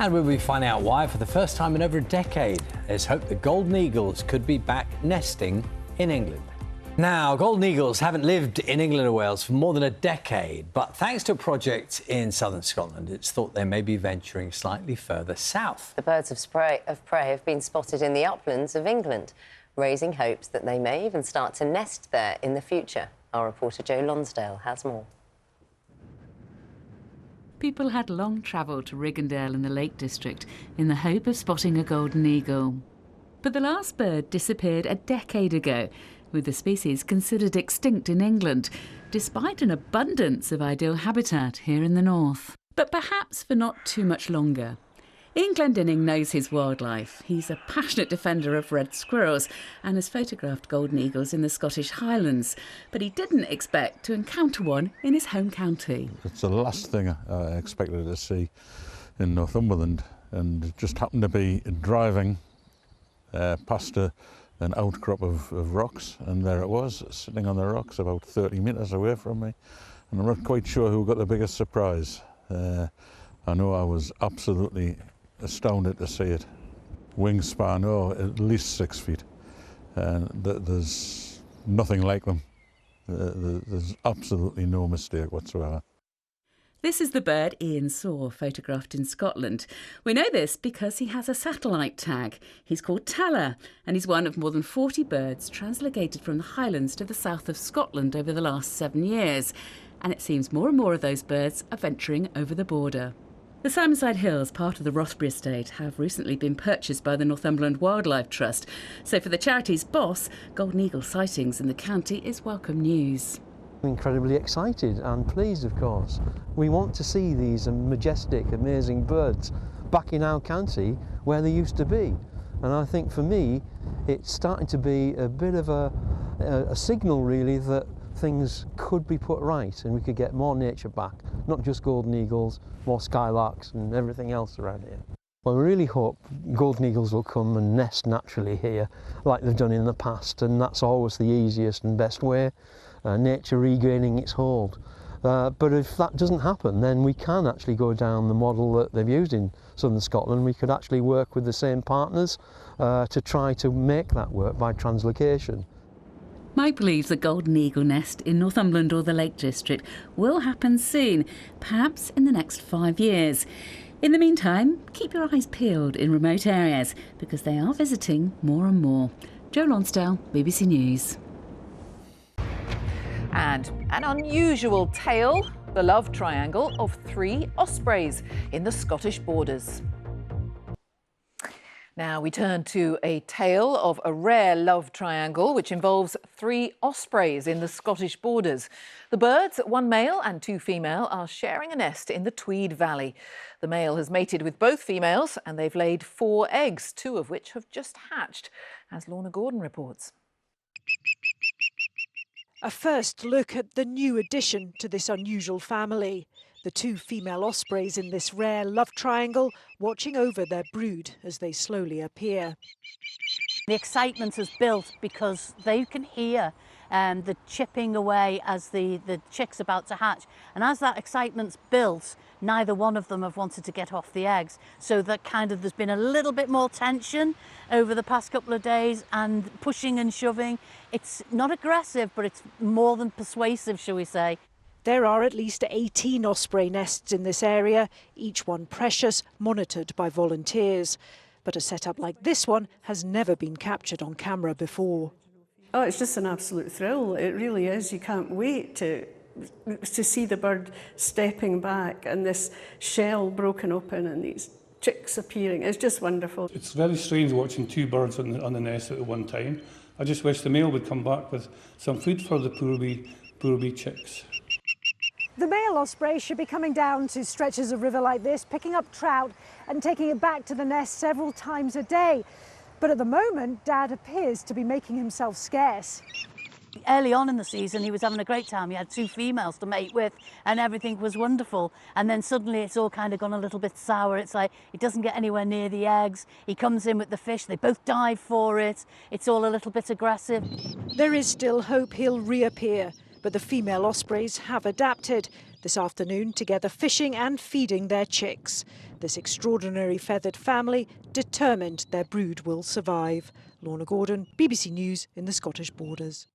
And we'll be finding out why for the first time in over a decade. There's hope that golden eagles could be back nesting in England. Now, golden eagles haven't lived in England or Wales for more than a decade, but thanks to a project in southern Scotland, it's thought they may be venturing slightly further south. The birds of prey have been spotted in the uplands of England, raising hopes that they may even start to nest there in the future. Our reporter Jo Lonsdale has more. People had long travelled to Rewilding in the Lake District in the hope of spotting a golden eagle. But the last bird disappeared a decade ago, with the species considered extinct in England, despite an abundance of ideal habitat here in the north. But perhaps for not too much longer. Ian Glendinning knows his wildlife. He's a passionate defender of red squirrels and has photographed golden eagles in the Scottish Highlands. But he didn't expect to encounter one in his home county. It's the last thing I expected to see in Northumberland, and it just happened to be driving past an outcrop of rocks, and there it was, sitting on the rocks about 30 metres away from me. And I'm not quite sure who got the biggest surprise. I know I was absolutely astounded to see it. Wingspan, at least 6 feet. And there's nothing like them. There's absolutely no mistake whatsoever. This is the bird Ian saw, photographed in Scotland. We know this because he has a satellite tag. He's called Tala, and he's one of more than 40 birds translocated from the Highlands to the south of Scotland over the last 7 years. And it seems more and more of those birds are venturing over the border. The Simonside Hills, part of the Osprey estate, have recently been purchased by the Northumberland Wildlife Trust. So for the charity's boss, golden eagle sightings in the county is welcome news. I'm incredibly excited and pleased, of course. We want to see these majestic, amazing birds back in our county where they used to be. And I think for me, it's starting to be a bit of a signal, really, that things could be put right and we could get more nature back, not just golden eagles, more skylarks and everything else around here. Well, I really hope golden eagles will come and nest naturally here like they've done in the past, and that's always the easiest and best way, nature regaining its hold. But if that doesn't happen, then we can actually go down the model that they've used in southern Scotland. We could actually work with the same partners to try to make that work by translocation. Mike believes the golden eagle nest in Northumberland or the Lake District will happen soon, perhaps in the next 5 years. In the meantime, keep your eyes peeled in remote areas because they are visiting more and more. Jo Lonsdale, BBC News. And an unusual tale, the love triangle of 3 ospreys in the Scottish borders. Now we turn to a tale of a rare love triangle which involves 3 ospreys in the Scottish borders. The birds, 1 male and 2 female, are sharing a nest in the Tweed Valley. The male has mated with both females and they've laid 4 eggs, 2 of which have just hatched, as Lorna Gordon reports. A first look at the new addition to this unusual family. The 2 female ospreys in this rare love triangle watching over their brood as they slowly appear. The excitement is built because they can hear the chipping away as the chick's about to hatch. And as that excitement's built, neither one of them have wanted to get off the eggs. So that there's been a little bit more tension over the past couple of days and pushing and shoving. It's not aggressive, but it's more than persuasive, shall we say. There are at least 18 osprey nests in this area, each one precious, monitored by volunteers. But a setup like this one has never been captured on camera before. Oh, it's just an absolute thrill. It really is. You can't wait to see the bird stepping back and this shell broken open and these chicks appearing. It's just wonderful. It's very strange watching 2 birds on the nest at one time. I just wish the male would come back with some food for the poor wee chicks. The male osprey should be coming down to stretches of river like this, picking up trout and taking it back to the nest several times a day. But at the moment, Dad appears to be making himself scarce. Early on in the season, he was having a great time. He had 2 females to mate with and everything was wonderful. And then suddenly it's all kind of gone a little bit sour. It's like he doesn't get anywhere near the eggs. He comes in with the fish. They both dive for it. It's all a little bit aggressive. There is still hope he'll reappear, but the female ospreys have adapted. This afternoon, together fishing and feeding their chicks. This extraordinary feathered family determined their brood will survive. Lorna Gordon, BBC News in the Scottish Borders.